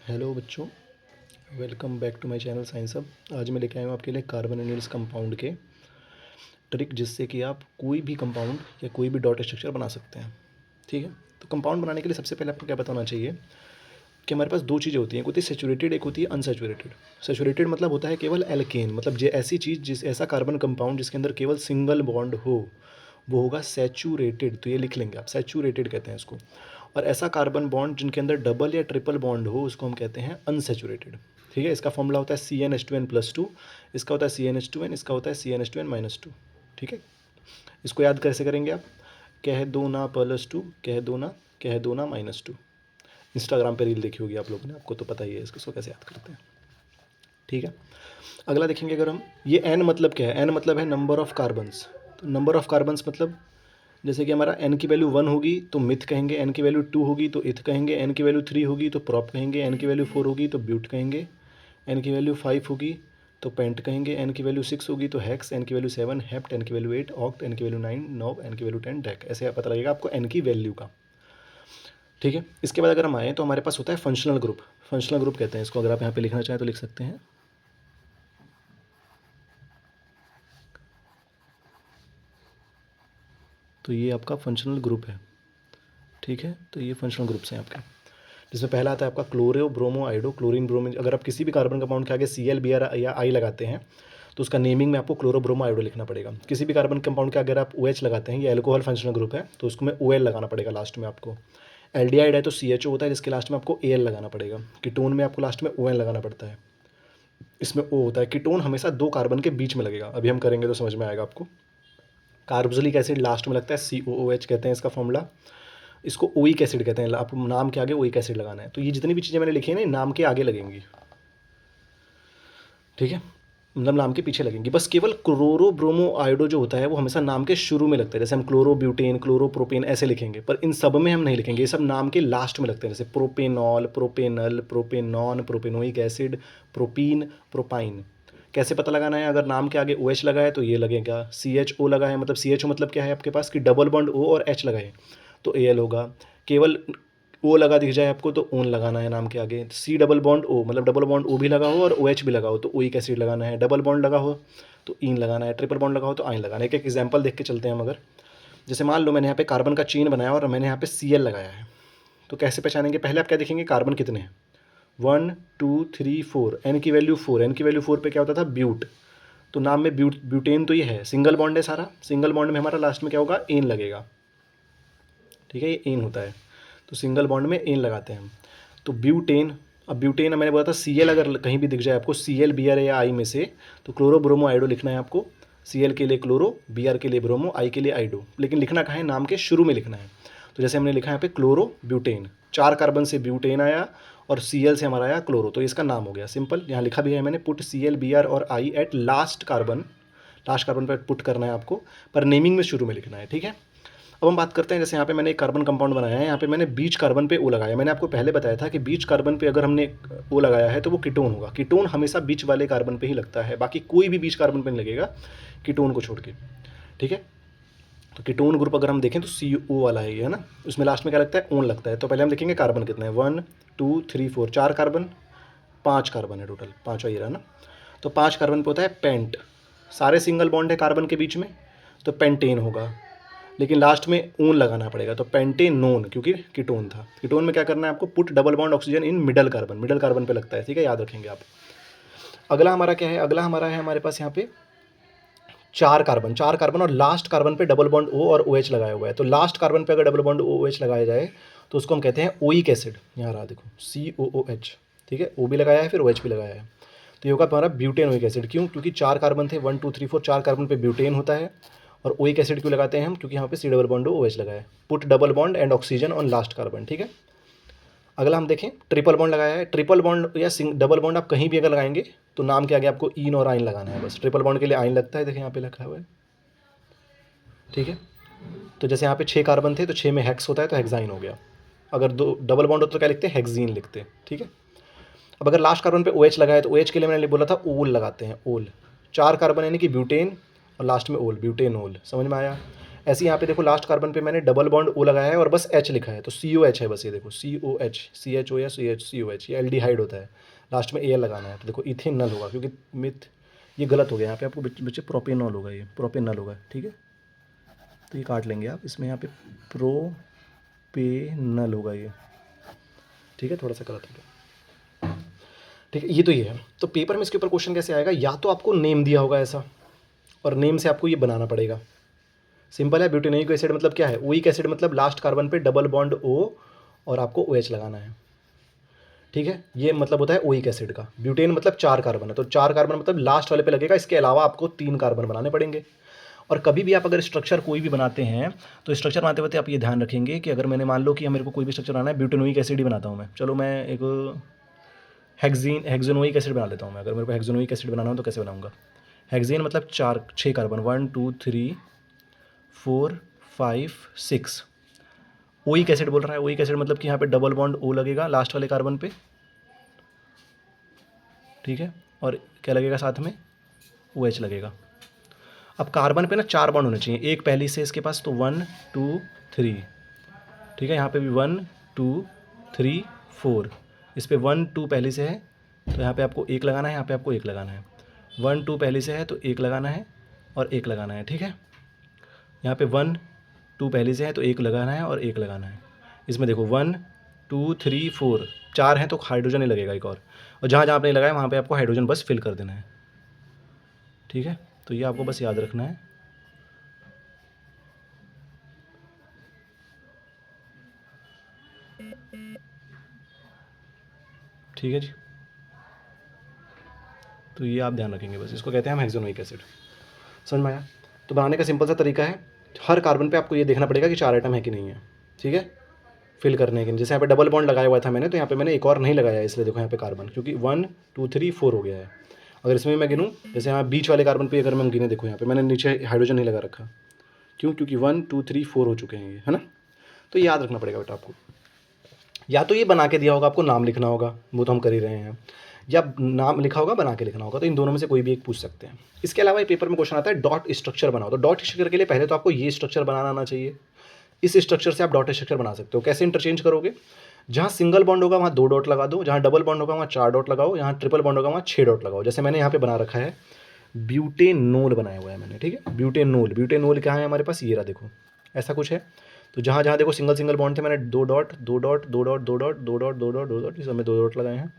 Hello बच्चों, welcome back to my channel science hub. आज मैं लेके आया हूँ आपके लिए कार्बोनिल्स कंपाउंड के ट्रिक, जिससे कि आप कोई भी कंपाउंड या कोई भी डॉट स्ट्रक्चर बना सकते हैं। ठीक है, तो कंपाउंड बनाने के लिए सबसे पहले आपको क्या पता होना चाहिए कि हमारे पास दो चीज़ें होती हैं, एक होती है सेचुरेटेड, एक होती है अनसेचुरेटेड। सेचुरेटेड मतलब होता है केवल एल्केन, मतलब जो ऐसी चीज़ ऐसा कार्बन कंपाउंड जिसके अंदर केवल सिंगल बॉन्ड हो, वो होगा सैचुरेटेड। तो ये लिख लेंगे आप, सैचुरेटेड कहते हैं इसको। और ऐसा कार्बन बॉन्ड जिनके अंदर डबल या ट्रिपल बॉन्ड हो, उसको हम कहते हैं अनसेचुरेटेड। ठीक है, इसका फॉर्मूला होता है CnH2n+2, इसका होता है CnH2n, इसका होता है CnH2n-2। ठीक है, इसको याद कैसे करेंगे आप? कह दो ना +2, कह दो ना -2। इंस्टाग्राम पे रील देखी होगी आप लोगों ने, आपको तो पता ही है इसको कैसे याद करते हैं। ठीक है, अगला देखेंगे अगर हम, ये n मतलब क्या है? n मतलब है नंबर ऑफ कार्बन्स। तो नंबर ऑफ कार्बन्स मतलब जैसे कि हमारा n की वैल्यू 1 होगी तो मिथ कहेंगे, n की वैल्यू 2 होगी तो इथ कहेंगे, n की वैल्यू 3 होगी तो प्रॉप कहेंगे, n की वैल्यू 4 होगी तो ब्यूट कहेंगे, n की वैल्यू 5 होगी तो पेंट कहेंगे, n की वैल्यू 6 होगी तो हेक्स, n की वैल्यू 7 हेप्ट, n की वैल्यू 8 ऑक्ट, n की वैल्यू 9 नॉब, n की वैल्यू 10 डेक। ऐसे पता लगेगा आपको n की वैल्यू का। ठीक है, इसके बाद अगर हम आएँ तो हमारे पास होता है फंक्शनल ग्रुप। फंक्शनल ग्रुप कहते हैं इसको, अगर आप यहाँ पे लिखना चाहें तो लिख सकते हैं। तो ये आपका फंक्शनल ग्रुप है। ठीक है, तो ये फंक्शनल ग्रुप्स हैं आपके, जिसमें पहला आता है आपका क्लोरो ब्रोमो आइडो। क्लोरीन ब्रोमीन, अगर आप किसी भी कार्बन कंपाउंड के आगे Cl Br या I लगाते हैं तो उसका नेमिंग में आपको क्लोरो ब्रोमो आइडो लिखना पड़ेगा। किसी भी कार्बन कंपाउंड के अगर आप OH लगाते हैं, ये एल्कोहल फंक्शनल ग्रुप है, तो उसको में OL लगाना पड़ेगा लास्ट में आपको। एल्डिहाइड है तो CHO होता है, जिसके लास्ट में आपको Al लगाना पड़ेगा। कीटोन में आपको लास्ट में ON लगाना पड़ता है, इसमें O होता है। कीटोन हमेशा दो कार्बन के बीच में लगेगा, अभी हम करेंगे तो समझ में आएगा आपको। कार्बोक्सिलिक एसिड लास्ट में लगता है, COOH कहते हैं इसका फॉर्मूला। इसको ओइक एसिड कहते हैं, आपको नाम के आगे ओइक एसिड लगाना है। तो ये जितनी भी चीज़ें मैंने लिखी है ना, नाम के आगे लगेंगी। ठीक है, मतलब नाम के पीछे लगेंगी। बस केवल क्लोरो ब्रोमो आयोडो जो होता है वो हमेशा नाम के शुरू में लगता है, जैसे हम क्लोरो ब्यूटेन, क्लोरो प्रोपेन ऐसे लिखेंगे, पर इन सब में हम नहीं लिखेंगे, ये सब नाम के लास्ट में लगते हैं, जैसे propanol, propanal, propanone, propanoic acid, propene, propyne. कैसे पता लगाना है? अगर नाम के आगे OH लगा है तो ये लगेगा, CHO लगा है, मतलब CHO मतलब क्या है आपके पास कि डबल बॉन्ड O और H लगा है तो Al होगा। केवल ओ लगा दिख जाए आपको तो ओन लगाना है नाम के आगे। सी डबल बॉन्ड ओ, मतलब डबल बॉन्ड ओ भी लगा हो और OH भी लगा हो तो ओइक एसिड लगाना है। डबल बॉन्ड लगा हो तो ईन लगाना है, ट्रिपल बॉन्ड लगा हो तो आइन लगाना है। एक एग्जांपल देख के चलते हैं हम। अगर जैसे मान लो मैंने यहाँ पे कार्बन का चेन बनाया और मैंने यहाँ पे Cl लगाया है, तो कैसे पहचानेंगे? पहले आप क्या देखेंगे, कार्बन कितने हैं, 1 2 3 4, एन की वैल्यू 4, एन की वैल्यू 4 पे क्या होता था, ब्यूट। तो नाम में ब्यूटेन तो ये है, सिंगल बॉन्ड है सारा, सिंगल बॉन्ड में हमारा लास्ट में क्या होगा, एन लगेगा। ठीक है, ये एन होता है, तो सिंगल बॉन्ड में एन लगाते हैं हम। तो ब्यूटेन, अब ब्यूटेन मैंने बोला था Cl अगर कहीं भी दिख जाए आपको, Cl Br या I में से, तो क्लोरो ब्रोमो आइडो लिखना है आपको। Cl के लिए क्लोरो, Br के लिए ब्रोमो, I के लिए आइडो। लेकिन लिखना कहाँ है, नाम के शुरू में लिखना है। तो जैसे हमने लिखा है यहाँ पे क्लोरो ब्यूटेन, 4 कार्बन से ब्यूटेन आया और Cl से हमारा आया क्लोरो, तो इसका नाम हो गया सिंपल। यहाँ लिखा भी है मैंने, पुट Cl Br और I at last carbon. Last carbon पर पुट करना है आपको, पर नेमिंग में शुरू में लिखना है। ठीक है, अब हम बात करते हैं, जैसे यहाँ पे मैंने एक कार्बन कंपाउंड बनाया है, यहाँ पे मैंने बीच कार्बन पे O लगाया। मैंने आपको पहले बताया था कि बीच कार्बन पे अगर हमने O लगाया है तो वो कीटोन होगा। कीटोन हमेशा बीच वाले कार्बन पे ही लगता है, बाकी कोई भी बीच कार्बन पे नहीं लगेगा कीटोन को छोड़ के। ठीक है, तो कीटोन ग्रुप अगर हम देखें तो CO वाला है ये, है ना। उसमें लास्ट में क्या लगता है, ओन लगता है। तो पहले हम देखेंगे कार्बन कितने हैं, 1 2 3 4, 4 कार्बन, 5 कार्बन है टोटल, 5वां ये रहा ना। तो 5 कार्बन पे होता है पेंट, सारे सिंगल बॉन्ड है कार्बन के बीच में, तो पेंटेन होगा। लेकिन लास्ट में ऊन लगाना पड़ेगा, तो पेंटेनोन, क्योंकि कीटोन था। कीटोन में क्या करना है आपको, put double bond oxygen in middle carbon, middle carbon पे लगता है। ठीक है, याद रखेंगे आप। अगला हमारा क्या है, अगला हमारा है हमारे पास यहाँ पे 4 कार्बन, 4 कार्बन और लास्ट कार्बन पे डबल बॉन्ड O और OH लगाया हुआ है। तो लास्ट कार्बन पे अगर डबल बॉन्ड OH लगाया जाए तो उसको हम कहते हैं ओइक एसिड। यहाँ रहा देखो, COOH। ठीक है, O भी लगाया है फिर OH भी लगाया है, तो ये होगा हमारा ब्यूटेन ओइक एसिड। क्यों? क्योंकि 4 कार्बन थे, 1 2 3 4, 4 कार्बन पे ब्यूटेन होता है। और ओइक एसिड क्यों लगाते हैं हम? क्योंकि यहाँ पे C डबल बॉन्ड OH लगा है। Put double bond and oxygen on last carbon. ठीक है, अगला हम देखें, ट्रिपल बॉन्ड लगाया है। ट्रिपल बॉन्ड या डबल बॉन्ड आप कहीं भी अगर लगाएंगे तो नाम के आगे आपको ईन और आइन लगाना है बस। ट्रिपल बॉन्ड के लिए आइन लगता है, देखिए यहाँ पे लिखा हुआ है। ठीक है, तो जैसे यहाँ पे 6 कार्बन थे तो 6 में हेक्स होता है तो हेक्साइन हो गया। अगर दो डबल बॉन्ड होता तो क्या लिखते हैं, हेक्सीन लिखते। ठीक है, अब अगर लास्ट कार्बन पे OH लगा है तो OH के लिए मैंने बोला था ओल लगाते हैं, ओल। 4 कार्बन यानी कि ब्यूटेन और लास्ट में ओल, ब्यूटेनोल। समझ में आया? ऐसे यहाँ पे देखो लास्ट कार्बन पे मैंने डबल बॉन्ड ओ लगाया है और बस एच लिखा है, तो सी ओ एच है बस, ये देखो सी O H, C H O या सी ओ एच, ये एल्डिहाइड होता है, लास्ट में ए एल लगाना है। तो देखो इथेनॉल होगा, क्योंकि मिथ ये गलत हो गया, यहाँ पे आपको बच्चे प्रोपेनॉल होगा, ये प्रोपेनॉल होगा, ठीक है। तो ये काट लेंगे आप, इसमें यहाँ पे प्रोपेनल होगा ये, ठीक है, थोड़ा सा गलत हो गया, ठीक है। ये है। तो पेपर में इसके ऊपर क्वेश्चन कैसे आएगा, या तो आपको नेम दिया होगा ऐसा, और नेम से आपको ये बनाना पड़ेगा। सिंपल है, ब्यूटेनोइक एसिड मतलब क्या है, ओइक एसिड मतलब लास्ट कार्बन पे डबल बॉन्ड ओ और आपको ओ एच लगाना है, ठीक है। ये मतलब होता है ओइक एसिड का। ब्यूटेन मतलब 4 कार्बन है, तो 4 कार्बन मतलब लास्ट वाले पे लगेगा, इसके अलावा आपको 3 कार्बन बनाने पड़ेंगे। और कभी भी आप अगर स्ट्रक्चर कोई भी बनाते हैं, तो स्ट्रक्चर बनाते वक्त आप ये ध्यान रखेंगे कि अगर मैंने मान लो कि मेरे को कोई भी स्ट्रक्चर बनाना है, ब्यूटेनोइक एसिड ही बनाता हूँ मैं, चलो मैं एक हेक्सेनोइक एसिड बना लेता हूँ मैं। अगर मेरे को हेक्सेनोइक एसिड बनाना हो तो कैसे बनाऊंगा, हेक्सेन मतलब 6 कार्बन, 1 2 3 4 5 6। ओइक एसिड बोल रहा है, ओइक एसिड मतलब कि यहाँ पे डबल बॉन्ड ओ लगेगा लास्ट वाले कार्बन पे, ठीक है, और क्या लगेगा साथ में, ओ एच लगेगा। अब कार्बन पे ना 4 बॉन्ड होने चाहिए, एक पहली से इसके पास, तो 1 2 3, ठीक है। यहाँ पे भी 1 2 3 4, इस पर 1 2 पहली से है, तो यहाँ पे आपको एक लगाना है, यहाँ पे आपको एक लगाना है। 1 2 पहली से है तो एक लगाना है और एक लगाना है, ठीक है। यहाँ पे 1 2 पहली से है तो एक लगाना है और एक लगाना है। इसमें देखो 1 2 3 4, 4 हैं तो हाइड्रोजन ही लगेगा एक और जहाँ जहाँ आपने लगाया वहाँ पे आपको हाइड्रोजन बस फिल कर देना है, ठीक है। तो ये आपको बस याद रखना है। ठीक है जी, तो ये आप ध्यान रखेंगे बस, इसको कहते हैं हम हेक्सेनोइक एसिड। समझ में आया। तो बनाने का सिंपल सा तरीका है, हर कार्बन पे आपको ये देखना पड़ेगा कि 4 आइटम है कि नहीं है, ठीक है, फिल करने के लिए। जैसे यहाँ पे डबल बॉन्ड लगाया हुआ था मैंने, तो यहाँ पे मैंने एक और नहीं लगाया है, इसलिए देखो यहाँ पे कार्बन, क्योंकि 1 2 3 4 हो गया है। अगर इसमें मैं गिनूँ, जैसे यहाँ बीच वाले कार्बन पे अगर मैं गिने, देखो यहाँ पे मैंने नीचे हाइड्रोजन नहीं लगा रखा, क्यों, क्योंकि 1 2 3 4 हो चुके हैं ये, है ना। तो याद रखना पड़ेगा बेटा आपको, या तो ये बना के दिया होगा, आपको नाम लिखना होगा, वो तो हम कर ही रहे हैं, या नाम लिखा होगा बना के लिखना होगा, तो इन दोनों में से कोई भी एक पूछ सकते हैं। इसके अलावा ये पेपर में क्वेश्चन आता है डॉट स्ट्रक्चर बनाओ, तो डॉट स्ट्रक्चर के लिए पहले तो आपको ये स्ट्रक्चर बनाना आना चाहिए, इस स्ट्रक्चर से आप डॉट स्ट्रक्चर बना सकते हो। कैसे इंटरचेंज करोगे, जहाँ सिंगल बॉन्ड होगा वहाँ 2 डॉट लगा दो, जहाँ डबल बॉन्ड होगा वहाँ 4 डॉट लगाओ, जहाँ ट्रिपल बॉन्ड होगा वहाँ 6 डॉट लगाओ। जैसे मैंने यहाँ पे बना रखा है, ब्यूटेनोल बनाया हुआ है मैंने, ठीक है। ब्यूटेनोल, ब्यूटेनोल कहाँ है हमारे पास, ये रहा, देखो ऐसा कुछ है। तो जहाँ जहाँ देखो सिंगल सिंगल बॉन्ड थे, मैंने 2 dot 2 dot 2 dot 2 dot 2 dot 2 dot 2 dot, इस समय 2 डॉट लगाए हैं,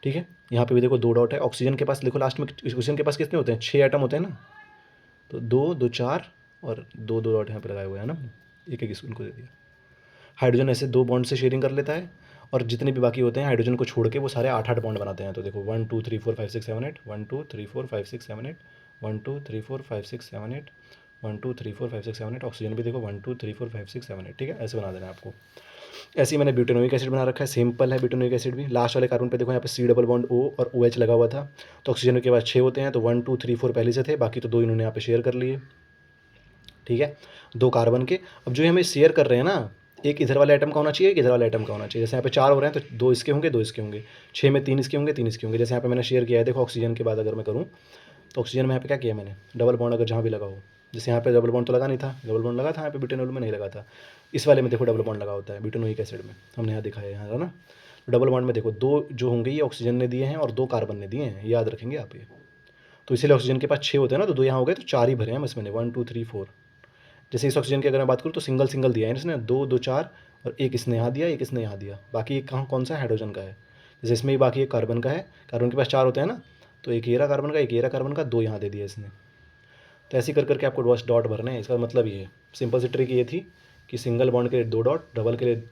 ठीक है। यहाँ पे भी देखो 2 डॉट है। ऑक्सीजन के पास देखो लास्ट में, ऑक्सीजन के पास कितने होते हैं, 6 आइटम होते हैं ना, तो 2 2 4 और 2 2 डॉट यहाँ पे लगाए हुए हैं ना, एक एक इनको दे दिया। हाइड्रोजन ऐसे 2 बॉन्ड से शेयरिंग कर लेता है, और जितने भी बाकी होते हैं हाइड्रोजन को छोड़ के वो सारे 8 8 बॉन्ड बनाते हैं। तो देखो 1 2 3 4 5 6 7 8, 1 2 3 4 5 6 7 8, 1 2 3 4 5 6 7 8, 1 2 3 4 5 6 7 8। ऑक्सीजन भी देखो 1 2 3 4 5 6 7 8, ठीक है, ऐसे बना देना है आपको। ऐसे ही मैंने ब्यूटेनोइक एसिड बना रखा है, सिंपल है ब्यूटेनोइक एसिड भी। लास्ट वाले कार्बन पे देखो यहाँ पे सी डबल बॉन्ड ओ और ओ एच लगा हुआ था, तो ऑक्सीजन के बाद 6 होते हैं, तो 1 2 3 4 पहले से थे, बाकी तो 2 इन्होंने यहाँ पे शेयर कर लिए, ठीक है, 2 कार्बन के। अब जो हमें शेयर कर रहे हैं ना, एक इधर वाले आइटम का होना चाहिए, एक इधर वाले आइटम का होना चाहिए। जैसे यहाँ पे 4 हो रहे हैं तो 2 इसके होंगे 2 इसके होंगे, 6 में 3 इसके होंगे 3 इसके होंगे। जैसे यहाँ पे मैंने शेयर किया है, देखो ऑक्सीजन के बाद अगर मैं करूँ, तो ऑक्सीजन में यहाँ पे क्या किया मैंने, डबल बॉन्ड अगर जहाँ भी लगा हो, जैसे यहाँ पे डबल बॉन्ड तो लगा नहीं था, डबल बॉन्ड लगा था यहाँ पे ब्यूटेनॉल में नहीं लगा था, इस वाले में देखो डबल बॉन्ड लगा होता है ब्यूटेनोइक एसिड में, हमने यहाँ दिखाया है यहाँ, है ना। डबल बॉन्ड में देखो 2 जो होंगे ये ऑक्सीजन ने दिए हैं और 2 कार्बन ने दिए हैं, याद रखेंगे आप ये। तो इसीलिए ऑक्सीजन के पास 6 होते हैं ना, तो 2 यहाँ हो गए, तो 4 ही भरे हैं बस मैंने, 1 2 3 4। जैसे इस ऑक्सीजन की अगर मैं बात करूँ तो सिंगल सिंगल दिया है इसने, 2 2 4, और एक इसने यहाँ दिया, एक इसने यहाँ दिया, बाकी एक कहाँ कौन सा है, हाइड्रोजन का है। जैसे इसमें ही बाकी एक कार्बन का है, कार्बन के पास 4 होते हैं ना, तो एक येरा कार्बन का, एक येरा कार्बन का, 2 यहाँ दे दिया इसने। तो ऐसे कर करके आपको बस डॉट भरने हैं। इसका मतलब ये है, सिंपल सी ट्रिक ये थी कि सिंगल बॉन्ड के लिए 2 डॉट, डबल के लिए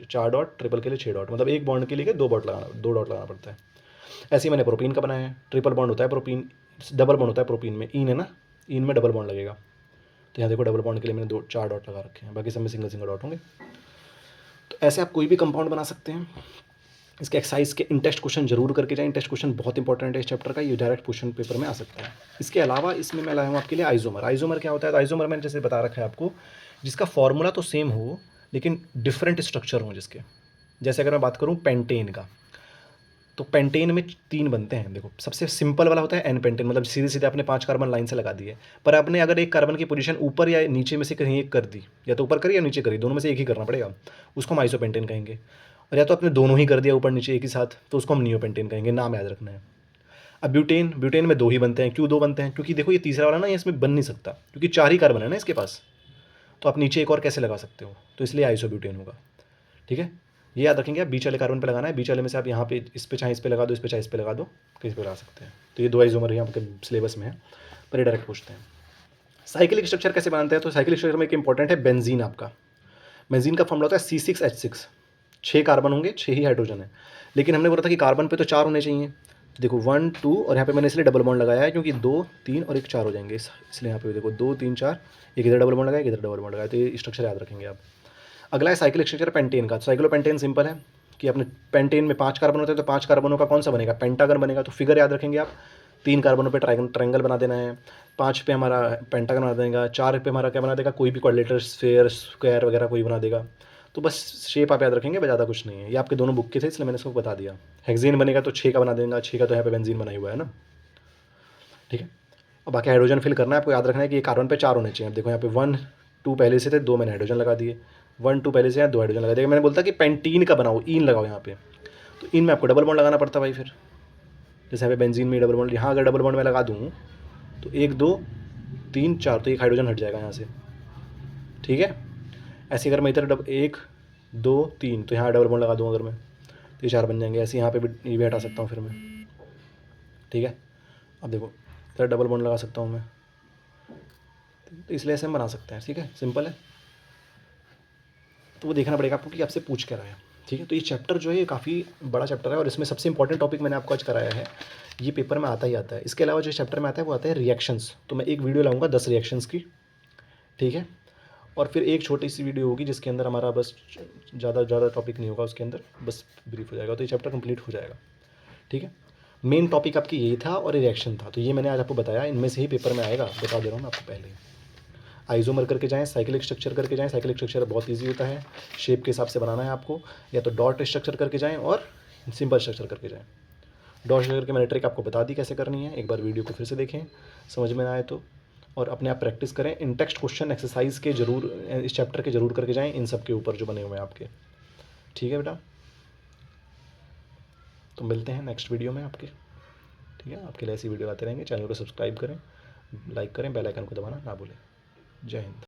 4 डॉट, ट्रिपल के लिए 6 डॉट, मतलब एक बॉन्ड के लिए 2 डॉट लगाना पड़ता है। ऐसे ही मैंने प्रोपीन का बनाया है, ट्रिपल बॉन्ड होता है प्रोपीन, डबल बॉन्ड होता है प्रोपीन में, ईन है ना, ईन में डबल बॉन्ड लगेगा। तो यहाँ देखो डबल बॉन्ड के लिए मैंने 4 डॉट लगा रखे हैं, बाकी सब में सिंगल सिंगल डॉट होंगे। तो ऐसे आप कोई भी कंपाउंड बना सकते हैं। इसके एक्सरसाइज के इन टेस्ट क्वेश्चन जरूर करके जाएं, टेस्ट क्वेश्चन बहुत इंपॉर्टेंट है इस चैप्टर का, ये डायरेक्ट क्वेश्चन पेपर में आ सकता है। इसके अलावा इसमें मैं लाया हूँ आपके लिए आइसोमर। आइसोमर क्या होता है, तो आइसोमर मैंने जैसे बता रखा है आपको, जिसका फॉर्मूला तो सेम हो लेकिन डिफरेंट स्ट्रक्चर हो जिसके। जैसे अगर मैं बात करूँ पेंटेन का, तो पेंटेन में 3 बनते हैं। देखो सबसे सिंपल वाला होता है एन पेंटेन, मतलब सीधे-सीधे आपने 5 कार्बन लाइन से लगा दिए। पर आपने अगर एक कार्बन की पोजीशन ऊपर या नीचे में से कहीं एक कर दी, या तो ऊपर करी या नीचे करी, दोनों में से एक ही करना पड़ेगा, उसको हम आइसोपेंटेन कहेंगे। और या तो आपने दोनों ही कर दिया ऊपर नीचे एक ही साथ, तो उसको हम नियोपेंटेन कहेंगे। नाम याद रखना है। अब ब्यूटेन, ब्यूटेन में 2 ही बनते हैं। क्यों 2 बनते हैं? क्योंकि देखो ये तीसरा वाला ना, ये इसमें बन नहीं सकता, क्योंकि 4 ही कार्बन है ना इसके पास। तो आप नीचे एक और कैसे लगा सकते हो? तो इसलिए आइसोब्यूटेन होगा। ठीक है, ये याद रखेंगे। आप बीच वाले कार्बन पे लगाना है। बीच वाले में से आप यहाँ पे इस पे चाहे इस पे लगा दो, इस पे चाहे इस पे लगा दो, किसी पे लगा सकते हैं। तो ये 2 आइसोमर यहाँ आपके सिलेबस में है, पर ये डायरेक्ट पूछते हैं। साइक्लिक स्ट्रक्चर कैसे बनाते हैं? तो साइक्लिक स्ट्रक्चर में एक इंपॉर्टेंट है बेंजीन। आपका बेंजीन का फॉर्मूला होता है C6H6। 6 कार्बन होंगे, 6 ही हाइड्रोजन है। लेकिन हमने बोला था कि कार्बन पे तो 4 होने चाहिए। तो देखो 1 2, और यहाँ पे मैंने इसलिए डबल बॉन्ड लगाया है क्योंकि 2 3 और एक 4 हो जाएंगे, इसलिए यहाँ पे देखो 2 3 4, एक इधर डबल बॉन्ड लगाया, एक इधर डबल बॉन्ड लगाया। तो ये स्ट्रक्चर याद रखेंगे आप। अगला है साइक्लिक स्ट्रक्चर पेंटेन का। साइक्लोपेंटेन सिंपल है कि अपने पेंटेन में 5 कार्बन होते हैं, तो 5 कार्बनों का कौन सा बनेगा? पेंटागन बनेगा। तो फिगर याद रखेंगे आप। 3 कार्बनों पे ट्रायंगल बना देना है, 5 पे हमारा पेंटागन बना देगा, 4 पे हमारा क्या बना देगा? कोई भी क्वाड्रिलेटरल, स्फेयर, स्क्वायर वगैरह कोई बना देगा। तो बस शेप आप याद रखेंगे, ज़्यादा कुछ नहीं है। ये आपके दोनों बुक के थे, इसलिए मैंने इसको बता दिया। हेक्सेन बनेगा तो 6 का बना देगा, 6 का तो यहाँ पे बेंजीन बना हुआ है ना। ठीक है, और बाकी हाइड्रोजन फिल करना है आपको। याद रखना है कि ये कार्बन पे 4 होने चाहिए। अब देखो यहाँ पे 1 2 पहले से थे, 2 मैंने हाइड्रोजन लगा दिए। 1 2 पहले से है, 2 हाइड्रोजन लगा दिए। मैंने बोलता कि पेंटीन का बनाओ, ईन लगाओ यहाँ पे। तो इन में आपको डबल बॉन्ड लगाना पड़ता भाई। फिर जैसे यहाँ पे बेंजीन में डबल बॉन्ड, यहाँ अगर डबल बॉन्ड मैं लगा दूँ तो 1 2 3 4, तो एक हाइड्रोजन हट जाएगा यहाँ से। ठीक है, ऐसे अगर मैं इधर 1 2 3, तो यहाँ डबल बॉन्ड लगा दूँ अगर मैं, तो ये 4 बन जाएंगे। ऐसे यहाँ पे भी ये भी हटा सकता हूँ फिर मैं। ठीक है, अब देखो इधर डबल बॉन्ड लगा सकता हूँ मैं, तो इसलिए ऐसे हम बना सकते हैं। ठीक है, सिंपल है। तो वो देखना पड़ेगा आपको कि आपसे पूछ क्या रहा है। ठीक है, तो ये चैप्टर जो है ये काफ़ी बड़ा चैप्टर है, और इसमें सबसे इंपॉर्टेंट टॉपिक मैंने आपको आज कराया है। ये पेपर में आता ही आता है। इसके अलावा जो चैप्टर में आता है वो आता है रिएक्शंस। तो मैं एक वीडियो लाऊंगा 10 रिएक्शंस की। ठीक है, और फिर एक छोटी सी वीडियो होगी जिसके अंदर हमारा बस ज़्यादा टॉपिक नहीं होगा, उसके अंदर बस ब्रीफ हो जाएगा, तो ये चैप्टर कंप्लीट हो जाएगा। ठीक है, मेन टॉपिक आपकी यही था और रिएक्शन था, तो ये मैंने आज आपको बताया। इनमें से ही पेपर में आएगा, बता दे रहा हूँ मैं आपको पहले ही। आइसोमर करके जाएँ, साइक्लिक स्ट्रक्चर करके जाएँ। साइक्लिक स्ट्रक्चर बहुत ईजी होता है, शेप के हिसाब से बनाना है आपको। या तो डॉट स्ट्रक्चर करके जाएँ और सिंपल स्ट्रक्चर करके जाएँ। डॉट स्ट्रक्चर की मैंने ट्रिक आपको बता दी कैसे करनी है। एक बार वीडियो को फिर से देखें, समझ में ना आए तो, और अपने आप प्रैक्टिस करें। इन टेक्स्ट क्वेश्चन एक्सरसाइज के जरूर, इस चैप्टर के जरूर करके जाएँ, इन सब के ऊपर जो बने हुए हैं आपके। ठीक है बेटा, तो मिलते हैं नेक्स्ट वीडियो में आपके। ठीक है, आपके लिए ऐसी वीडियो आते रहेंगे। चैनल को सब्सक्राइब करें, लाइक करें, बेल आइकन को दबाना ना भूलें। जय हिंद।